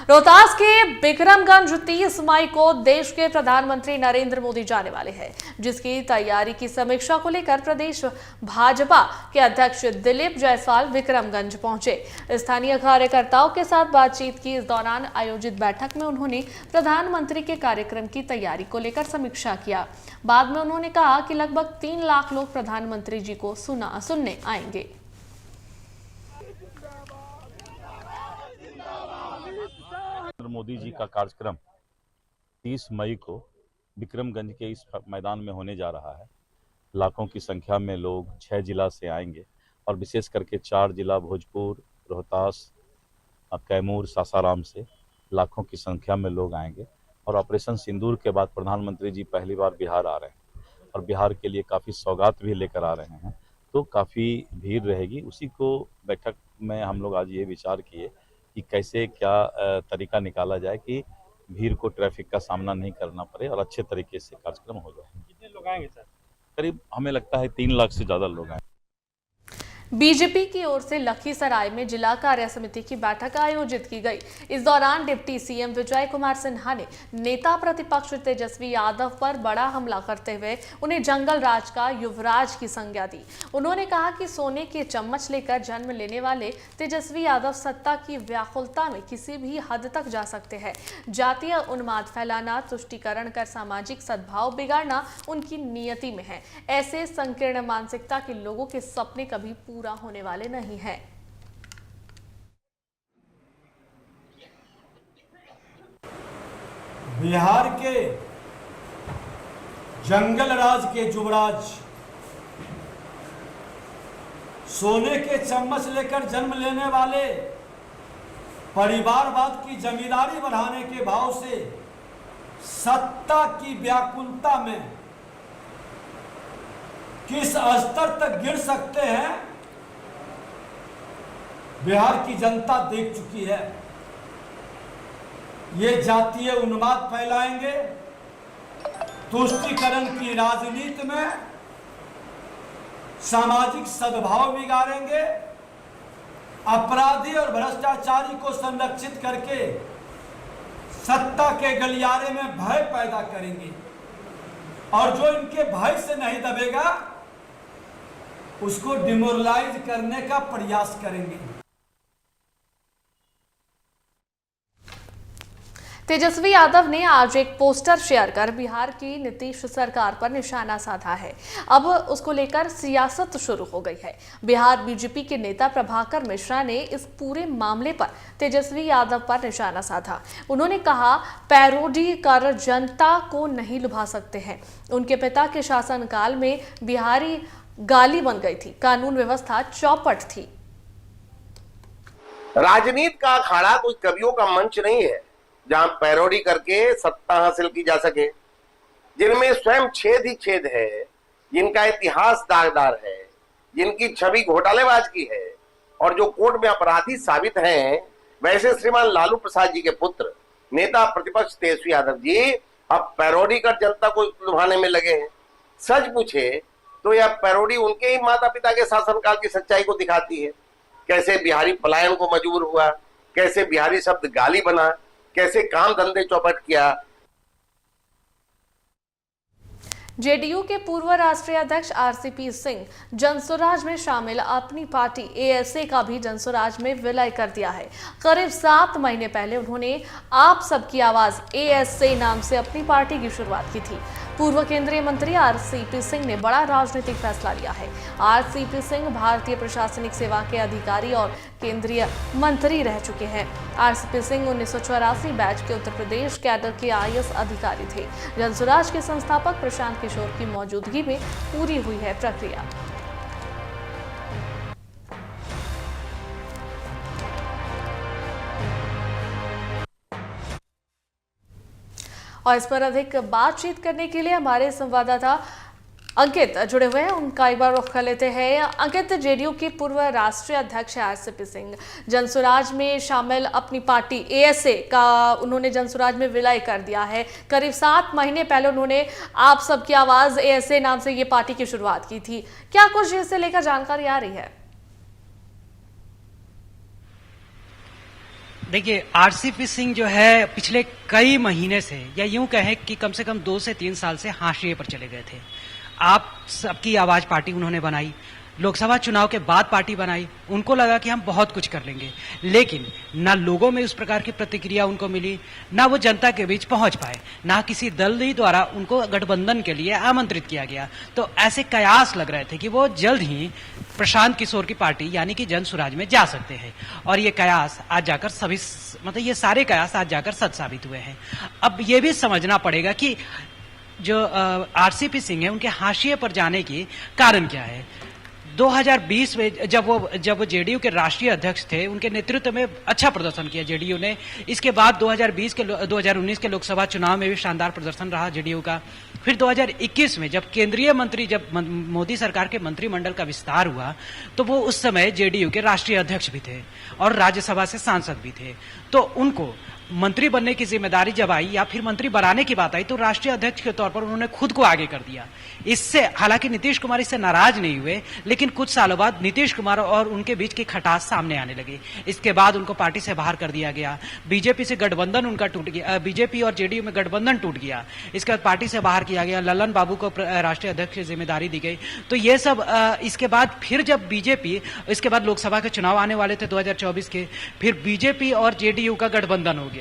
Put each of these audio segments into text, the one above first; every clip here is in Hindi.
रोहतास के बिक्रमगंज 30 मई को देश के प्रधानमंत्री नरेंद्र मोदी जाने वाले हैं, जिसकी तैयारी की समीक्षा को लेकर प्रदेश भाजपा के अध्यक्ष दिलीप जायसवाल बिक्रमगंज पहुंचे। स्थानीय कार्यकर्ताओं के साथ बातचीत की। इस दौरान आयोजित बैठक में उन्होंने प्रधानमंत्री के कार्यक्रम की तैयारी को लेकर समीक्षा किया। बाद में उन्होंने कहा कि लगभग 3 लाख लोग प्रधानमंत्री जी को सुनने आएंगे। मोदी जी का कार्यक्रम 30 मई को बिक्रमगंज के इस मैदान में होने जा रहा है। लाखों की संख्या में लोग 6 जिला से आएंगे और विशेष करके 4 जिला भोजपुर, रोहतास, कैमूर, सासाराम से लाखों की संख्या में लोग आएंगे। और ऑपरेशन सिंदूर के बाद प्रधानमंत्री जी पहली बार बिहार आ रहे हैं और बिहार के लिए काफ़ी सौगात भी लेकर आ रहे हैं, तो काफ़ी भीड़ रहेगी। उसी को बैठक में हम लोग आज ये विचार किए कि कैसे क्या तरीका निकाला जाए कि भीड़ को ट्रैफिक का सामना नहीं करना पड़े और अच्छे तरीके से कार्यक्रम हो जाए। कितने लोग आएंगे सर? करीब हमें लगता है 3 लाख से ज़्यादा लोग आएंगे। बीजेपी की ओर से लखीसराय में जिला कार्य समिति की बैठक आयोजित की गई। इस दौरान डिप्टी सीएम विजय कुमार सिन्हा ने नेता प्रतिपक्ष तेजस्वी यादव पर बड़ा हमला करते हुए उन्हें जंगल राज का युवराज की संज्ञा दी। उन्होंने कहा कि सोने के चम्मच लेकर जन्म लेने वाले तेजस्वी यादव सत्ता की व्याकुलता में किसी भी हद तक जा सकते हैं। जातीय उन्माद फैलाना, तुष्टीकरण कर सामाजिक सद्भाव बिगाड़ना उनकी नियति में है। ऐसे संकीर्ण मानसिकता के लोगों के सपने कभी पूरा होने वाले नहीं है। बिहार के जंगल राज के युवराज, सोने के चम्मच लेकर जन्म लेने वाले, परिवारवाद की जमींदारी बढ़ाने के भाव से सत्ता की व्याकुलता में किस स्तर तक गिर सकते हैं, बिहार की जनता देख चुकी है। ये जातीय उन्माद फैलाएंगे, तुष्टीकरण की राजनीति में सामाजिक सद्भाव बिगाड़ेंगे, अपराधी और भ्रष्टाचारी को संरक्षित करके सत्ता के गलियारे में भय पैदा करेंगे और जो इनके भय से नहीं दबेगा उसको डिमोरलाइज करने का प्रयास करेंगे। तेजस्वी यादव ने आज एक पोस्टर शेयर कर बिहार की नीतीश सरकार पर निशाना साधा है। अब उसको लेकर सियासत शुरू हो गई है। बिहार बीजेपी के नेता प्रभाकर मिश्रा ने इस पूरे मामले पर तेजस्वी यादव पर निशाना साधा। उन्होंने कहा, पैरोडी कर जनता को नहीं लुभा सकते हैं। उनके पिता के शासनकाल में बिहारी गाली बन गई थी, कानून व्यवस्था चौपट थी। राजनीति का अखाड़ा कोई कवियों का मंच नहीं है जहां पैरोडी करके सत्ता हासिल की जा सके। जिनमें स्वयं छेद ही छेद है, जिनका इतिहास दागदार है, जिनकी छवि घोटालेबाज की है और जो कोर्ट में अपराधी साबित हैं, वैसे श्रीमान लालू प्रसाद जी के पुत्र नेता प्रतिपक्ष तेजस्वी यादव जी अब पैरोडी कर जनता को लुभाने में लगे हैं। सच पूछे तो यह पैरोडी उनके ही माता पिता के शासनकाल की सच्चाई को दिखाती है। कैसे बिहारी पलायन को मजबूर हुआ, कैसे बिहारी शब्द गाली बना, कैसे काम धंधे चौपट किया। जेडीयू के पूर्व राष्ट्रीय अध्यक्ष आरसीपी सिंह जनसुराज में शामिल अपनी पार्टी एएसए का भी जनसुराज में विलय कर दिया है। करीब 7 महीने पहले उन्होंने आप सबकी आवाज एएसए नाम से अपनी पार्टी की शुरुआत की थी। पूर्व केंद्रीय मंत्री आरसीपी सिंह ने बड़ा राजनीतिक फैसला लिया है। आरसीपी सिंह भारतीय प्रशासनिक सेवा के अधिकारी और केंद्रीय मंत्री रह चुके हैं। आरसीपी सिंह 1984 बैच के उत्तर प्रदेश कैडर के आईएएस अधिकारी थे। जनसुराज के संस्थापक प्रशांत किशोर की मौजूदगी में पूरी हुई है प्रक्रिया। और इस पर अधिक बातचीत करने के लिए हमारे संवाददाता अंकित जुड़े हुए हैं। उनका एक बार रुख कर लेते हैं। अंकित, जेडीयू के पूर्व राष्ट्रीय अध्यक्ष आरसीपी सिंह जनसुराज में शामिल अपनी पार्टी एएसए का उन्होंने जनसुराज में विलय कर दिया है। करीब 7 महीने पहले उन्होंने आप सबकी आवाज एएसए नाम से ये पार्टी की शुरुआत की थी। क्या कुछ इससे लेकर जानकारी आ रही है? देखिए, आरसीपी सिंह जो है पिछले कई महीने से, या यूं कहें कि कम से कम 2 से 3 साल से हाशिए पर चले गए थे। आप सबकी आवाज पार्टी उन्होंने बनाई, लोकसभा चुनाव के बाद पार्टी बनाई, उनको लगा कि हम बहुत कुछ कर लेंगे, लेकिन ना लोगों में उस प्रकार की प्रतिक्रिया उनको मिली, ना वो जनता के बीच पहुंच पाए, ना किसी दल द्वारा उनको गठबंधन के लिए आमंत्रित किया गया। तो ऐसे कयास लग रहे थे कि वो जल्द ही प्रशांत किशोर की पार्टी यानी कि जन स्वराज में जा सकते हैं, और ये कयास आज जाकर ये सारे कयास आज जाकर सच साबित हुए हैं। अब ये भी समझना पड़ेगा कि जो आरसीपी सिंह है उनके हाशिए पर जाने की कारण क्या है। 2020 में जब वो जेडीयू के राष्ट्रीय अध्यक्ष थे, उनके नेतृत्व में अच्छा प्रदर्शन किया जेडीयू ने। इसके बाद 2019 के लोकसभा चुनाव में भी शानदार प्रदर्शन रहा जेडीयू का। फिर 2021 में जब मोदी सरकार के मंत्रिमंडल का विस्तार हुआ, तो वो उस समय जेडीयू के राष्ट्रीय अध्यक्ष भी थे और राज्यसभा से सांसद भी थे। तो उनको मंत्री बनने की जिम्मेदारी जब आई या फिर मंत्री बनाने की बात आई, तो राष्ट्रीय अध्यक्ष के तौर पर उन्होंने खुद को आगे कर दिया। इससे हालांकि नीतीश कुमार इससे नाराज नहीं हुए, लेकिन कुछ सालों बाद नीतीश कुमार और उनके बीच की खटास सामने आने लगी। इसके बाद उनको पार्टी से बाहर कर दिया गया, बीजेपी से गठबंधन उनका टूट गया, बीजेपी और जेडीयू में गठबंधन टूट गया। इसके बाद पार्टी से बाहर किया गया, ललन बाबू को राष्ट्रीय अध्यक्ष की जिम्मेदारी दी गई। तो ये सब इसके बाद फिर जब बीजेपी, इसके बाद लोकसभा के चुनाव आने वाले थे 2024 के, फिर बीजेपी और जेडीयू का गठबंधन हो गया।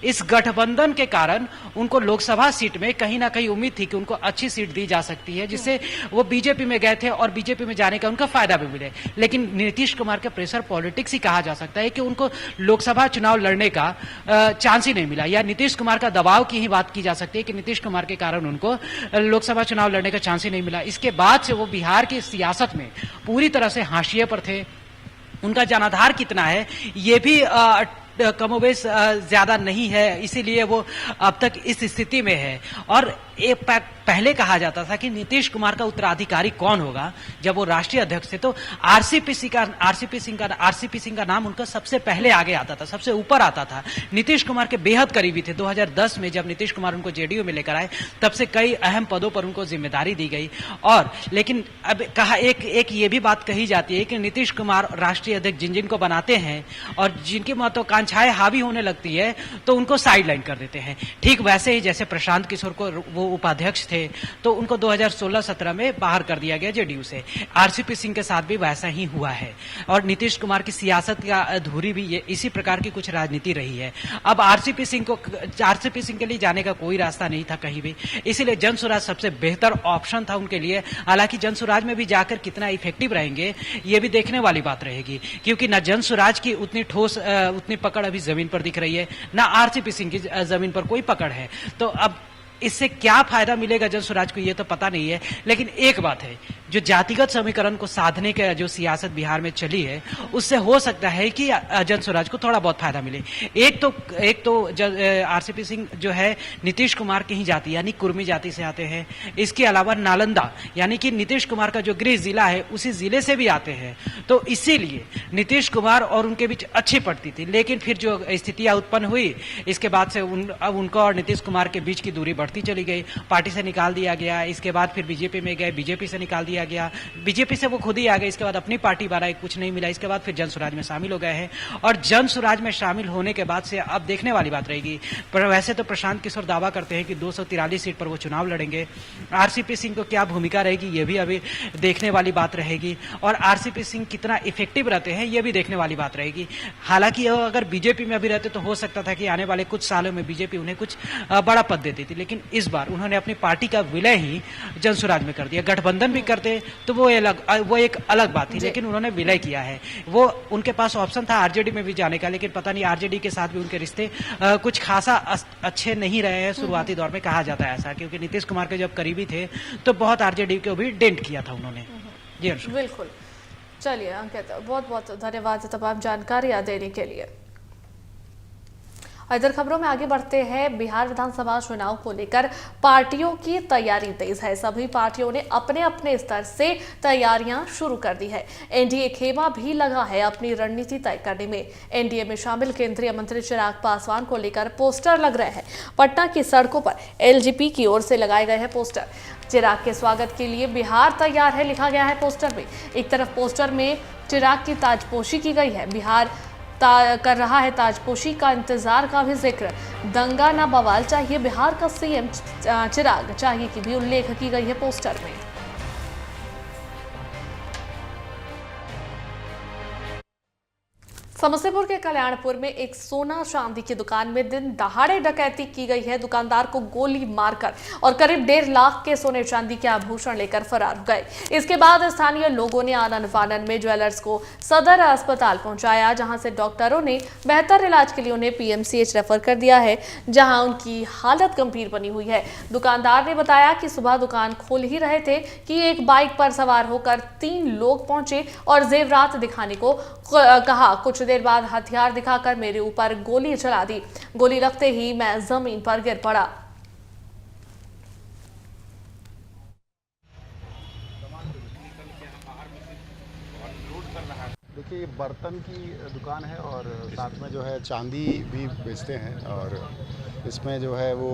इस गठबंधन के कारण उनको लोकसभा सीट में कहीं ना कहीं उम्मीद थी कि उनको अच्छी सीट दी जा सकती है, जिससे वो बीजेपी में गए थे और बीजेपी में जाने का उनका फायदा भी मिले। लेकिन नीतीश कुमार के प्रेशर पॉलिटिक्स ही कहा जा सकता है कि उनको लोकसभा चुनाव लड़ने का चांस ही नहीं मिला, या नीतीश कुमार का दबाव की ही बात की जा सकती है कि नीतीश कुमार के कारण उनको लोकसभा चुनाव लड़ने का चांस ही नहीं मिला। इसके बाद से वो बिहार की सियासत में पूरी तरह से हाशिए पर थे। उनका जनाधार कितना है ये भी कमोबेश ज्यादा नहीं है, इसीलिए वो अब तक इस स्थिति में है। और पहले कहा जाता था कि नीतीश कुमार का उत्तराधिकारी कौन होगा, जब वो राष्ट्रीय अध्यक्ष थे तो आरसीपी सिंह का नाम उनका सबसे पहले आगे आता था, सबसे ऊपर आता था। नीतीश कुमार के बेहद करीबी थे। 2010 में जब नीतीश कुमार उनको जेडीयू में लेकर आए, तब से कई अहम पदों पर उनको जिम्मेदारी दी गई। और लेकिन अब एक ये भी बात कही जाती है कि नीतीश कुमार राष्ट्रीय अध्यक्ष जिनको बनाते हैं और जिनकी महत्वाकांक्षाएं हावी होने लगती है, तो उनको साइड लाइन कर देते हैं। ठीक वैसे ही जैसे प्रशांत किशोर को वो उपाध्यक्ष थे, तो उनको 2016-17 में बाहर कर दिया गया जेडीयू से। आरसीपी सिंह के साथ भी वैसा ही हुआ है, और नीतीश कुमार की सियासत का अधूरी भी ये इसी प्रकार की कुछ राजनीति रही है। अब आरसीपी सिंह के लिए जाने का कोई रास्ता नहीं था कहीं भी, इसीलिए जन स्वराज सबसे बेहतर ऑप्शन था उनके लिए। हालांकि जन स्वराज में भी जाकर कितना इफेक्टिव रहेंगे ये भी देखने वाली बात रहेगी, क्योंकि न जन स्वराज की उतनी ठोस उतनी पकड़ अभी जमीन पर दिख रही है, न आरसीपी सिंह की जमीन पर कोई पकड़ है। तो अब इससे क्या फायदा मिलेगा जन स्वराज को ये तो पता नहीं है। लेकिन एक बात है, जो जातिगत समीकरण को साधने का जो सियासत बिहार में चली है, उससे हो सकता है कि जन स्वराज को थोड़ा बहुत फायदा मिले। एक तो आरसीपी सिंह जो है नीतीश कुमार की ही जाति यानी कुर्मी जाति से आते हैं। इसके अलावा नालंदा यानी कि नीतीश कुमार का जो गृह जिला है उसी जिले से भी आते हैं। तो इसीलिए नीतीश कुमार और उनके बीच अच्छी पड़ती थी। लेकिन फिर जो स्थितियां उत्पन्न हुई, इसके बाद से अब उनको और नीतीश कुमार के बीच की दूरी बढ़ती चली गई। पार्टी से निकाल दिया गया, इसके बाद फिर बीजेपी में गए, बीजेपी से निकाल दिया गया, बीजेपी से वो खुद ही आ गए, इसके बाद अपनी पार्टी बनाई, कुछ नहीं मिला, इसके बाद फिर जन स्वराज में शामिल हो गए हैं। और जन स्वराज में शामिल होने के बाद से अब देखने वाली बात रहेगी। पर वैसे तो प्रशांत किशोर दावा करते हैं कि 243 सीट पर वो चुनाव लड़ेंगे। आरसीपी सिंह को क्या भूमिका रहेगी ये भी अभी देखने वाली बात रहेगी, और आरसीपी सिंह कितना इफेक्टिव रहते हैं ये भी देखने वाली बात रहेगी। हालांकि अगर बीजेपी में अभी रहते तो हो सकता था कि आने वाले कुछ सालों में बीजेपी उन्हें कुछ बड़ा पद देती थी, लेकिन इस बार उन्होंने अपनी पार्टी का विलय ही जन स्वराज में कर दिया। गठबंधन भी करते तो वो एक अलग बात थी, लेकिन उन्होंने विलय किया है। वो उनके पास ऑप्शन था आरजेडी में भी जाने का, लेकिन पता नहीं आरजेडी के साथ भी उनके रिश्ते कुछ खासा अच्छे नहीं रहे हैं शुरुआती दौर में, कहा जाता है ऐसा, क्योंकि नीतीश कुमार के जब करीबी थे तो बहुत आरजेडी को भी डेंट किया था उन्होंने। जी बिल्कुल। चलिए अंकित, बहुत बहुत धन्यवाद तमाम जानकारियां देने के लिए। इधर खबरों में आगे बढ़ते हैं। बिहार विधानसभा चुनाव को लेकर पार्टियों की तैयारी तेज है। सभी पार्टियों ने अपने अपने स्तर से तैयारियां शुरू कर दी है। एनडीए खेमा भी लगा है अपनी रणनीति तय करने में। एनडीए में शामिल केंद्रीय मंत्री चिराग पासवान को लेकर पोस्टर लग रहे हैं। पटना की सड़कों पर एलजेपी की ओर से लगाए गए हैं पोस्टर। चिराग के स्वागत के लिए बिहार तैयार है, लिखा गया है पोस्टर में। एक तरफ पोस्टर में चिराग की ताजपोशी की गई है। बिहार कर रहा है ताजपोशी का इंतजार का भी जिक्र। दंगा ना बवाल चाहिए बिहार का सीएम चिराग चाहिए की भी उल्लेख की गई है पोस्टर में। समस्तीपुर के कल्याणपुर में एक सोना चांदी की दुकान में दिन दहाड़े डकैती की गई है। दुकानदार को गोली मारकर और करीब 1.5 लाख के सोने चांदी के आभूषण लेकर फरार हो गए। इसके बाद स्थानीय लोगों ने आनन फानन में ज्वेलर्स को सदर अस्पताल पहुंचाया, जहां से डॉक्टरों ने बेहतर इलाज के लिए उन्हें पीएमसीएच रेफर कर दिया है, जहां उनकी हालत गंभीर बनी हुई है। दुकानदार ने बताया कि सुबह दुकान खोल ही रहे थे कि एक बाइक पर सवार होकर 3 लोग पहुंचे और जेवरात दिखाने को कहा। कुछ देर बाद हथियार दिखाकर मेरे ऊपर गोली चला दी। गोली लगते ही मैं जमीन पर गिर पड़ा। देखिए, ये बर्तन की दुकान है और साथ में जो है चांदी भी बेचते हैं, और इसमें जो है वो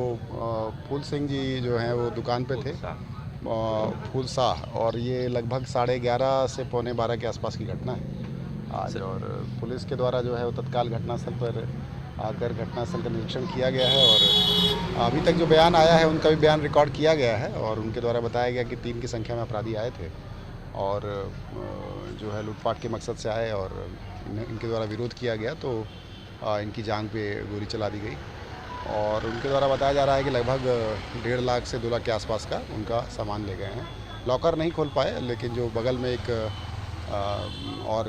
फूल सिंह जी जो हैं वो दुकान पे थे, फूल शाह, और ये लगभग 11:30 से 11:45 के आसपास की घटना है आज। और पुलिस के द्वारा जो है वो तत्काल घटनास्थल पर आकर घटनास्थल का निरीक्षण किया गया है, और अभी तक जो बयान आया है उनका भी बयान रिकॉर्ड किया गया है, और उनके द्वारा बताया गया कि 3 की संख्या में अपराधी आए थे और जो है लूटपाट के मकसद से आए, और इनके द्वारा विरोध किया गया तो इनकी जांघ पे गोली चला दी गई, और उनके द्वारा बताया जा रहा है कि लगभग 1.5 लाख से 2 लाख के आसपास का उनका सामान ले गए हैं। लॉकर नहीं खोल पाए, लेकिन जो बगल में एक और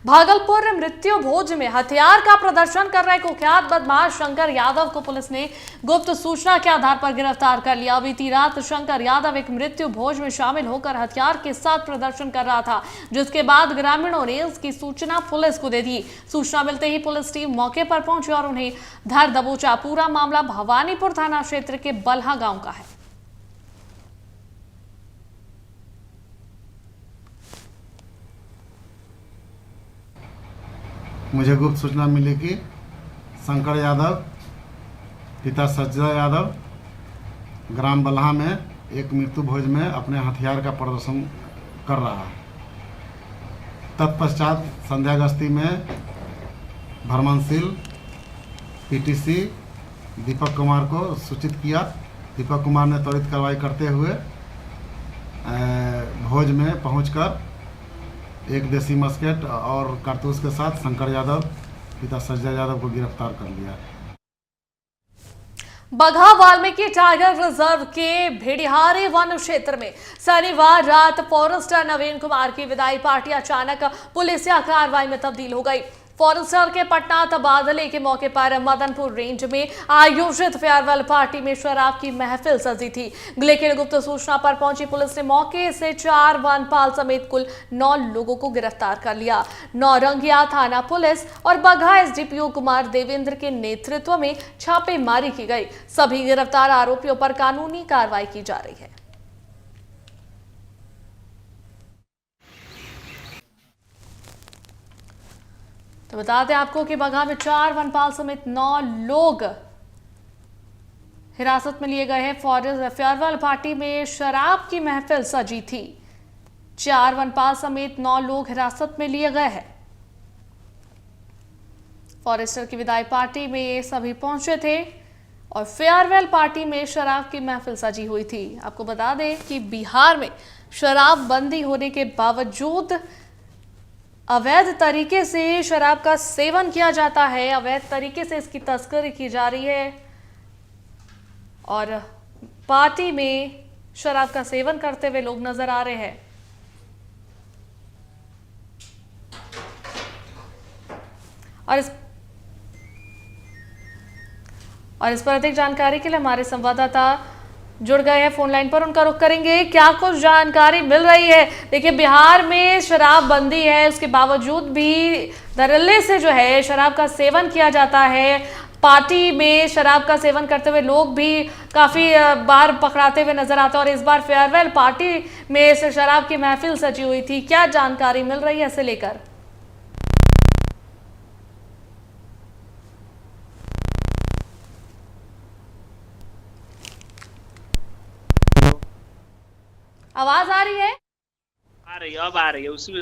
भागलपुर मृत्यु भोज में हथियार का प्रदर्शन कर रहे कुख्यात बदमाश शंकर यादव को पुलिस ने गुप्त सूचना के आधार पर गिरफ्तार कर लिया। बीती रात शंकर यादव एक मृत्यु भोज में शामिल होकर हथियार के साथ प्रदर्शन कर रहा था, जिसके बाद ग्रामीणों ने इसकी सूचना पुलिस को दे दी। सूचना मिलते ही पुलिस टीम मौके पर पहुंची और उन्हें धर दबोचा। पूरा मामला भवानीपुर थाना क्षेत्र के बल्हा गांव का है। मुझे गुप्त सूचना मिली कि शंकर यादव पिता सज्जा यादव ग्राम बल्हा में एक मृत्यु भोज में अपने हथियार का प्रदर्शन कर रहा है। तत्पश्चात संध्या गश्ती में भरमनशील पीटीसी दीपक कुमार को सूचित किया। दीपक कुमार ने त्वरित कार्रवाई करते हुए भोज में पहुंचकर एक देसी मस्केट और कारतूस के साथ शंकर यादव पिता सज्जा यादव को गिरफ्तार कर लिया। बगहा वाल्मीकि टाइगर रिजर्व के भेड़िहारे वन क्षेत्र में शनिवार रात फॉरेस्टर नवीन कुमार की विदाई पार्टी अचानक पुलिसिया कार्रवाई में तब्दील हो गई। फॉरेस्टर के पटना तबादले के मौके पर मदनपुर रेंज में आयोजित फेयरवेल पार्टी में शराब की महफिल सजी थी, लेकिन गुप्त सूचना पर पहुंची पुलिस ने मौके से 4 वनपाल समेत कुल 9 लोगों को गिरफ्तार कर लिया। नौरंगिया थाना पुलिस और बगहा एसडीपीओ कुमार देवेंद्र के नेतृत्व में छापेमारी की गई। सभी गिरफ्तार आरोपियों पर कानूनी कार्रवाई की जा रही है। तो बता दें आपको कि बगहा में 4 वनपाल समेत 9 लोग हिरासत में लिए गए हैं। फेयरवेल पार्टी में शराब की महफिल सजी थी। 4 वनपाल समेत 9 लोग हिरासत में लिए गए हैं। फॉरेस्टर की विदाई पार्टी में ये सभी पहुंचे थे और फेयरवेल पार्टी में शराब की महफिल सजी हुई थी। आपको बता दें कि बिहार में शराब बंदी होने के बावजूद अवैध तरीके से शराब का सेवन किया जाता है, अवैध तरीके से इसकी तस्करी की जा रही है और पार्टी में शराब का सेवन करते हुए लोग नजर आ रहे हैं। और इस पर अधिक जानकारी के लिए हमारे संवाददाता जुड़ गए हैं फोन लाइन पर, उनका रुख करेंगे। क्या कुछ जानकारी मिल रही है? देखिए, बिहार में शराब बंदी है, उसके बावजूद भी धड़ल्ले से जो है शराब का सेवन किया जाता है। पार्टी में शराब का सेवन करते हुए लोग भी काफी बार पकड़ाते हुए नजर आते हैं और इस बार फेयरवेल पार्टी में शराब की महफिल सजी हुई थी। क्या जानकारी मिल रही है इसे लेकर? आवाज आ रही है? अब आ रही है उसी में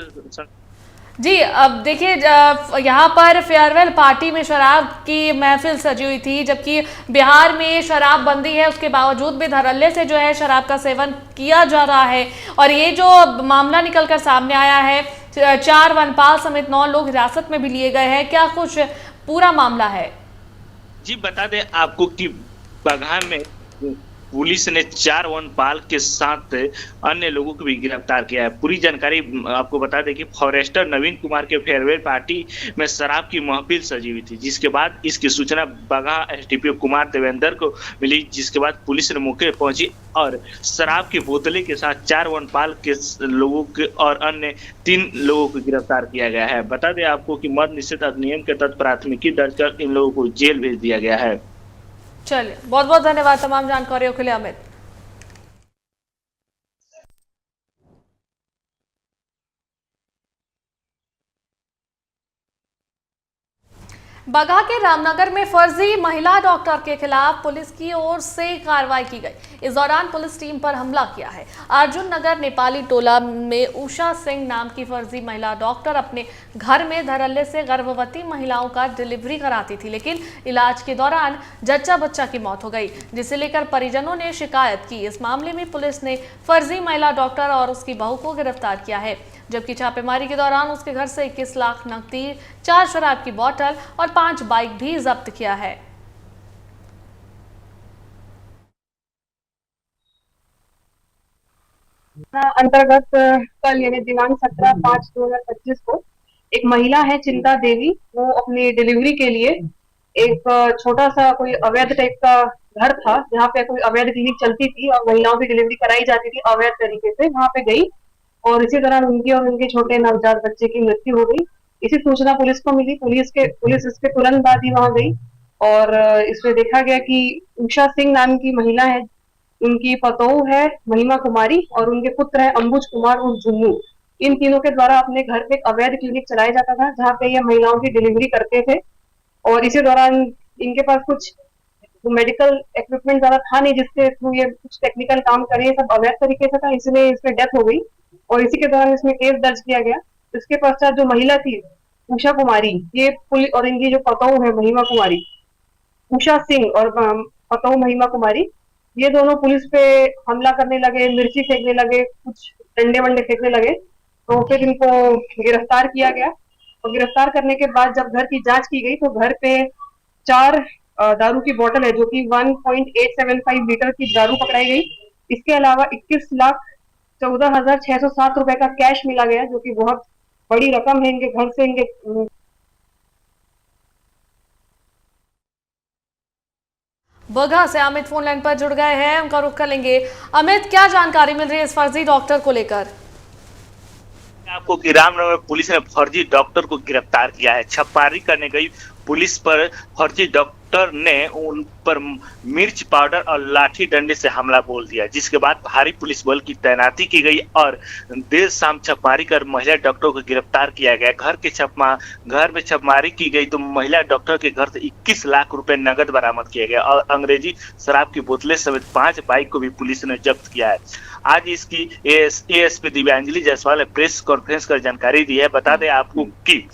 जी, अब देखिए यहाँ पर फेयरवेल पार्टी में शराब की महफिल सजी हुई थी, जबकि बिहार में शराब बंदी है, उसके बावजूद भी धड़ल्ले से जो है शराब का सेवन किया जा रहा है। और ये जो मामला निकलकर सामने आया है, 4 वनपाल समेत 9 लोग हिरासत में भी लिए गए हैं। क्या कुछ पूरा मामला है? जी बता दें आपको कि बगहा में पुलिस ने 4 वनपाल के साथ अन्य लोगों को भी गिरफ्तार किया है। पूरी जानकारी आपको बता दें कि फॉरेस्टर नवीन कुमार के फेयरवेल पार्टी में शराब की महफिल सजी हुई थी, जिसके बाद इसकी सूचना बगहा एसडीपीओ कुमार देवेंद्र को मिली, जिसके बाद पुलिस ने मौके पर पहुंची और शराब की बोतलें के साथ 4 वनपाल के लोगों के और अन्य 3 लोगों को गिरफ्तार किया गया है। बता दें आपको कि मद्य निषेध अधिनियम के तहत प्राथमिकी दर्ज कर इन लोगों को जेल भेज दिया गया है। चलिए, बहुत बहुत धन्यवाद तमाम जानकारियों के लिए अमित। बगहा के रामनगर में फर्जी महिला डॉक्टर के खिलाफ पुलिस की ओर से कार्रवाई की गई। इस दौरान पुलिस टीम पर हमला किया है। अर्जुन नगर नेपाली टोला में उषा सिंह नाम की फर्जी महिला डॉक्टर अपने घर में धड़ल्ले से गर्भवती महिलाओं का डिलीवरी कराती थी, लेकिन इलाज के दौरान जच्चा बच्चा की मौत हो गई, जिसे लेकर परिजनों ने शिकायत की। इस मामले में पुलिस ने फर्जी महिला डॉक्टर और उसकी बहू को गिरफ्तार किया है, जबकि छापेमारी के दौरान उसके घर से 21 लाख नकदी, 4 शराब की बोतल और 5 बाइक भी जब्त किया है। अंतर्गत कल यानी दिनांक 17/5/2025 को एक महिला है चिंता देवी, वो अपनी डिलीवरी के लिए एक छोटा सा कोई अवैध टाइप का घर था जहाँ पे कोई अवैध क्लिनिक चलती थी और महिलाओं की डिलीवरी कराई जाती थी अवैध तरीके से, वहां पे गई और इसी दौरान उनकी और उनके छोटे नवजात बच्चे की मृत्यु हो गई। इसी सूचना पुलिस को मिली। पुलिस इसके तुरंत बाद ही वहां गई और इसमें देखा गया कि उषा सिंह नाम की महिला है, उनकी पतोहू है महिमा कुमारी और उनके पुत्र है अंबुज कुमार उर्फ झुन्नू। इन तीनों के द्वारा अपने घर पे एक अवैध क्लिनिक चलाया जाता था जहाँ पे ये महिलाओं की डिलीवरी करते थे और इसी दौरान इनके पास कुछ मेडिकल इक्विपमेंट ज्यादा था नहीं जिसके थ्रू ये कुछ टेक्निकल काम करे, सब अवैध तरीके से था, इसलिए इसमें डेथ हो गई और इसी के दौरान इसमें केस दर्ज किया गया। इसके पश्चात जो महिला थी उषा कुमारी, ये पुलिस और इनकी जो पतोहू है महिमा कुमारी, उषा सिंह और पतोहू महिमा कुमारी, ये दोनों पुलिस पे हमला करने लगे, मिर्ची फेंकने लगे, कुछ डंडे वंडे फेंकने लगे, तो फिर इनको गिरफ्तार किया गया और गिरफ्तार करने के बाद जब घर की जांच की गई तो घर पे 4 दारू की बोतल है जो कि 1.875 लीटर की दारू पकड़ाई गई। इसके अलावा 21,14,607 रुपए का कैश मिला गया जो कि बहुत बड़ी रकम है इनके घर से। इनके बगहा से अमित फोन लाइन पर जुड़ गए हैं, उनका रुख कर लेंगे। अमित, क्या जानकारी मिल रही है इस फर्जी डॉक्टर को लेकर? आपको कि रामनगर में पुलिस ने फर्जी डॉक्टर को गिरफ्तार किया है। छापेमारी करने गई पुलिस पर फर्जी डॉक्टर ने उन पर मिर्च पाउडर और लाठी डंडे से हमला बोल दिया, जिसके बाद भारी पुलिस बल की तैनाती की गई और देर शाम छापेमारी कर महिला डॉक्टर को गिरफ्तार किया गया। घर में छापेमारी की गई तो महिला डॉक्टर के घर से 21 लाख रुपए नगद बरामद किया गया और अंग्रेजी शराब की बोतलें समेत 5 बाइक को भी पुलिस ने जब्त किया है। आज इसकी एएसपी दिव्यांजलि जायसवाल ने प्रेस कॉन्फ्रेंस कर जानकारी दी है। बता दें आपको कि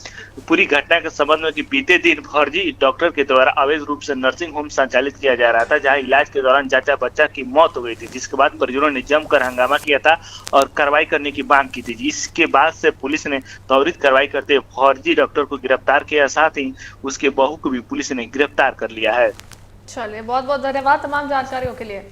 पूरी घटना के संबंध में कि बीते दिन फर्जी डॉक्टर के द्वारा अवैध रूप से नर्सिंग होम संचालित किया जा रहा था, जहां इलाज के दौरान जच्चा बच्चा की मौत हो गई थी, जिसके बाद परिजनों ने जमकर हंगामा किया था और कार्रवाई करने की मांग की थी। इसके बाद से पुलिस ने त्वरित कार्रवाई करते हुए फर्जी डॉक्टर को गिरफ्तार किया, साथ ही उसके बहू को भी पुलिस ने गिरफ्तार कर लिया है। चलिए, बहुत बहुत धन्यवाद तमाम जानकारियों के लिए।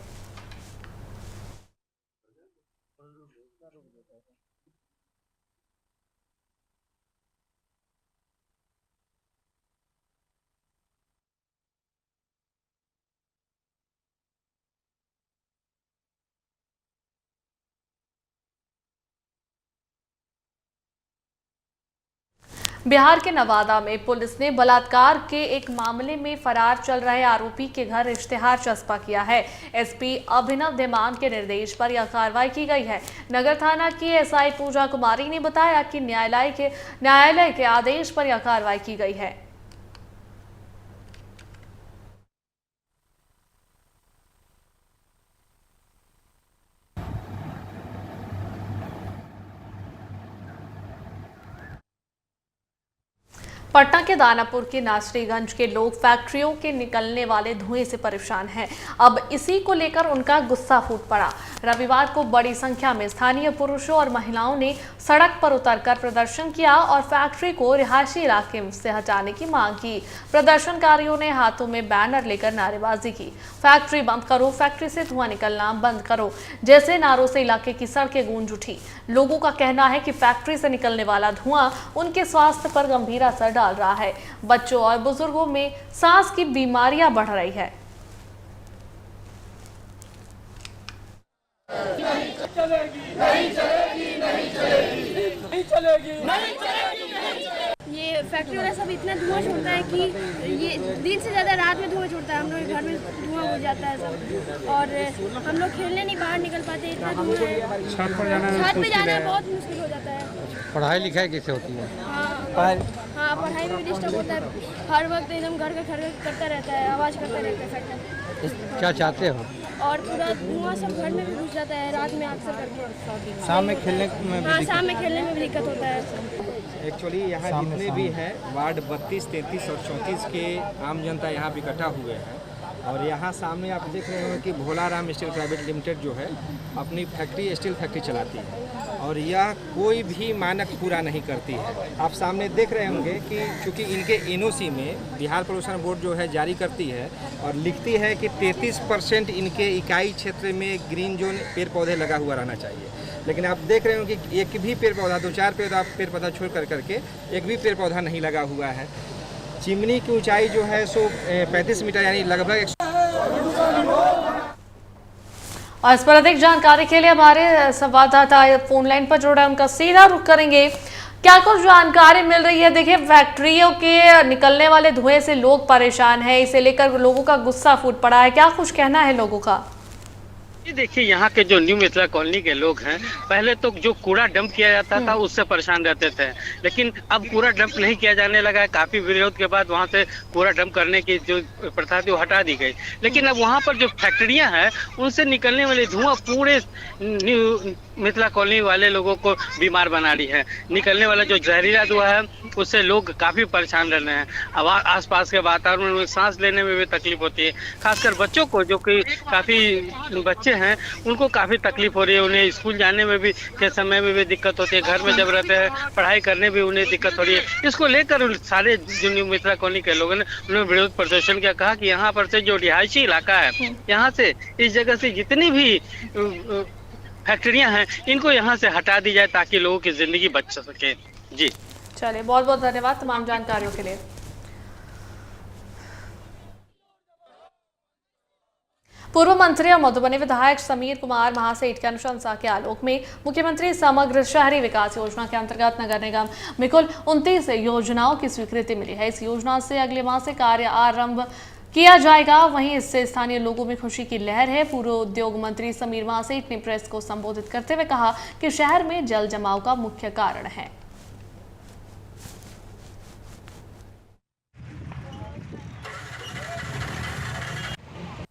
बिहार के नवादा में पुलिस ने बलात्कार के एक मामले में फरार चल रहे आरोपी के घर इश्तेहार चस्पा किया है। एसपी अभिनव धीमान के निर्देश पर यह कार्रवाई की गई है। नगर थाना की एसआई पूजा कुमारी ने बताया कि न्यायालय के आदेश पर यह कार्रवाई की गई है। पटना के दानापुर के नासरीगंज के लोग फैक्ट्रियों के निकलने वाले धुएं से परेशान हैं। अब इसी को लेकर उनका गुस्सा फूट पड़ा। रविवार को बड़ी संख्या में स्थानीय पुरुषों और महिलाओं ने सड़क पर उतरकर प्रदर्शन किया और फैक्ट्री को रिहायशी इलाके से हटाने की मांग की। प्रदर्शनकारियों ने हाथों में बैनर लेकर नारेबाजी की। फैक्ट्री बंद करो, फैक्ट्री से धुआं निकलना बंद करो जैसे नारों से इलाके की सड़कें गूंज उठी। लोगों का कहना है कि फैक्ट्री से निकलने वाला धुआं उनके स्वास्थ्य पर गंभीर असर डाल रहा है। बच्चों और बुजुर्गों में सांस की बीमारियां बढ़ रही है। ये फैक्ट्री वाला सब इतना धुआं छोड़ता है कि ये दिन से ज़्यादा रात में धुआं छोड़ता है। हम लोग घर में धुआं हो जाता है सब, और हम लोग खेलने नहीं बाहर निकल पाते, इतना धुआं है। छत पे जाना बहुत मुश्किल हो जाता है। पढ़ाई लिखाई कैसे होती है? हाँ, पढ़ाई में भी डिस्टर्ब होता है। हर वक्त एकदम घर का खड़गड़ करता रहता है, आवाज़ करता रहता है फैक्ट्री। क्या चाहते हो? और पूरा धुआं सब घर में भी घुस जाता है रात में अक्सर करके। शाम में खेलने में हाँ, शाम में खेलने में भी दिक्कत होता है। एक्चुअली यहाँ जितने भी हैं वार्ड 32, 33 और 34 के आम जनता यहाँ पे इकट्ठा हुए हैं। और यहाँ सामने आप देख रहे होंगे कि भोलाराम स्टील प्राइवेट लिमिटेड जो है अपनी फैक्ट्री स्टील फैक्ट्री चलाती है और यह कोई भी मानक पूरा नहीं करती है। आप सामने देख रहे होंगे कि चूँकि इनके एनओसी में बिहार प्रदूषण बोर्ड जो है जारी करती है और लिखती है कि 33% इनके इकाई क्षेत्र में ग्रीन जोन पेड़ पौधे लगा हुआ रहना चाहिए, लेकिन आप देख रहे होंगे कि एक भी पेड़ पौधा, 2-4 पेड़ पौधा छोड़ करके एक भी पेड़ पौधा नहीं लगा हुआ है। चिमनी की ऊंचाई जो है सो 35 मीटर यानी लगभग। और इस पर अधिक जानकारी के लिए हमारे संवाददाता फोन लाइन पर जुड़ रहे हैं, उनका सीधा रुख करेंगे। क्या कुछ जानकारी मिल रही है? देखिए, फैक्ट्रियों के निकलने वाले धुएं से लोग परेशान हैं, इसे लेकर लोगों का गुस्सा फूट पड़ा है। क्या कुछ कहना है लोगों का? देखिए, यहाँ के जो न्यू मिथिला कॉलोनी के लोग हैं, पहले तो जो कूड़ा डंप किया जाता था उससे परेशान रहते थे, लेकिन अब कूड़ा डंप नहीं किया जाने लगा है। काफी विरोध के बाद वहाँ से कूड़ा डंप करने की जो प्रथा थी वो हटा दी गई, लेकिन अब वहाँ पर जो फैक्ट्रियाँ हैं उनसे निकलने वाले धुआं पूरे न्यू मिथिला कॉलोनी वाले लोगों को बीमार बना रही है। निकलने वाला जो जहरीला धुआं है उससे लोग काफी परेशान रह रहे हैं। अब आसपास के वातावरण में सांस लेने में भी तकलीफ होती है, खासकर बच्चों को, जो कि काफी बच्चे हैं उनको काफी तकलीफ हो रही है। उन्हें स्कूल जाने में भी के समय में भी दिक्कत होती है, घर में जब रहते हैं पढ़ाई करने भी उन्हें दिक्कत हो रही है। इसको लेकर सारे जो न्यू मिथिला कॉलोनी के लोगों ने उन्होंने विरोध प्रदर्शन किया, कहा कि यहाँ पर से जो रिहायशी इलाका है, यहाँ से इस जगह से जितनी भी फैक्ट्रियां हैं इनको यहाँ से हटा दी जाए ताकि लोगों की जिंदगी बच सके। जी चलिए, बहुत बहुत धन्यवाद तमाम जानकारियों के लिए। पूर्व मंत्री और मधुबनी विधायक समीर कुमार महासेठ की अनुशंसा के आलोक में मुख्यमंत्री समग्र शहरी विकास योजना के अंतर्गत नगर निगम में कुल 29 योजनाओं की स्वीकृति मिली है। इस योजना से अगले माह से कार्य आरंभ किया जाएगा। वहीं इससे स्थानीय लोगों में खुशी की लहर है। पूर्व उद्योग मंत्री समीर महासेठ ने प्रेस को संबोधित करते हुए कहा कि शहर में जल जमाव का मुख्य कारण है।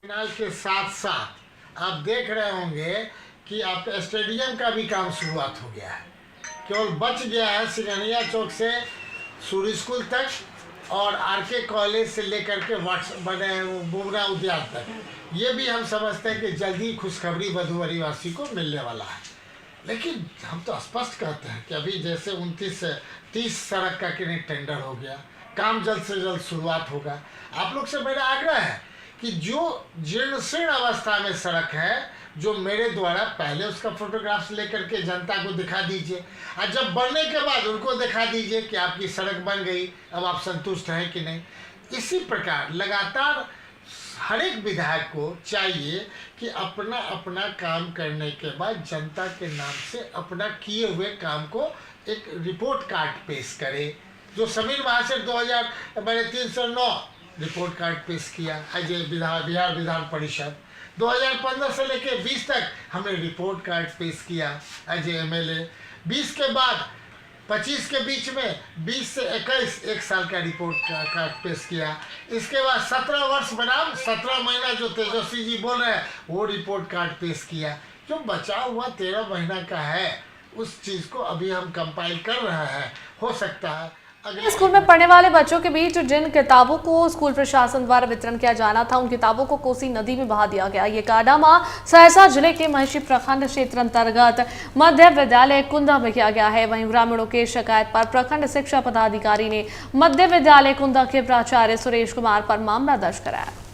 के साथ साथ आप देख रहे होंगे कि आप स्टेडियम का भी काम शुरुआत हो गया है। केवल बच गया है सिंघनिया चौक से सूर्य स्कूल तक और आरके कॉलेज से लेकर के बुमरा उद्यान तक। ये भी हम समझते हैं कि जल्दी खुशखबरी मधुबनी वासी को मिलने वाला है। लेकिन हम तो स्पष्ट कहते हैं कि अभी जैसे 29 से 30 सड़क का कि टेंडर हो गया, काम जल्द से जल्द शुरुआत होगा। आप लोग से मेरा आग्रह है कि जो जीर्ण शीर्ण अवस्था में सड़क है, जो मेरे द्वारा पहले उसका फोटोग्राफ्स लेकर के जनता को दिखा दीजिए और जब बनने के बाद उनको दिखा दीजिए कि आपकी सड़क बन गई, अब आप संतुष्ट हैं कि नहीं। इसी प्रकार लगातार हर एक विधायक को चाहिए कि अपना अपना काम करने के बाद जनता के नाम से अपना किए हुए काम को एक रिपोर्ट कार्ड पेश करे। जो समीर महासेठ 2309 रिपोर्ट कार्ड पेश किया एज ए बिहार विधान परिषद, 2015 से लेकर 20 तक हमने रिपोर्ट कार्ड पेश किया एज ए MLA। 20 के बाद 25 के बीच में 20 से 21 एक साल का रिपोर्ट कार्ड पेश किया। इसके बाद 17 वर्ष बनाम 17 महीना जो तेजस्वी जी बोल रहे हैं वो रिपोर्ट कार्ड पेश किया। जो बचा हुआ 13 महीना का है उस चीज़ को अभी हम कंपाइल कर रहे हैं। हो सकता है स्कूल में पढ़ने वाले बच्चों के बीच जिन किताबों को स्कूल प्रशासन द्वारा वितरण किया जाना था, उन किताबों को कोसी नदी में बहा दिया गया। ये कारनामा सहरसा जिले के महिषी प्रखंड क्षेत्र अंतर्गत मध्य विद्यालय कुंदा में किया गया है। वहीं ग्रामीणों की शिकायत पर प्रखंड शिक्षा पदाधिकारी ने मध्य विद्यालय कुंदा के प्राचार्य सुरेश कुमार पर मामला दर्ज कराया।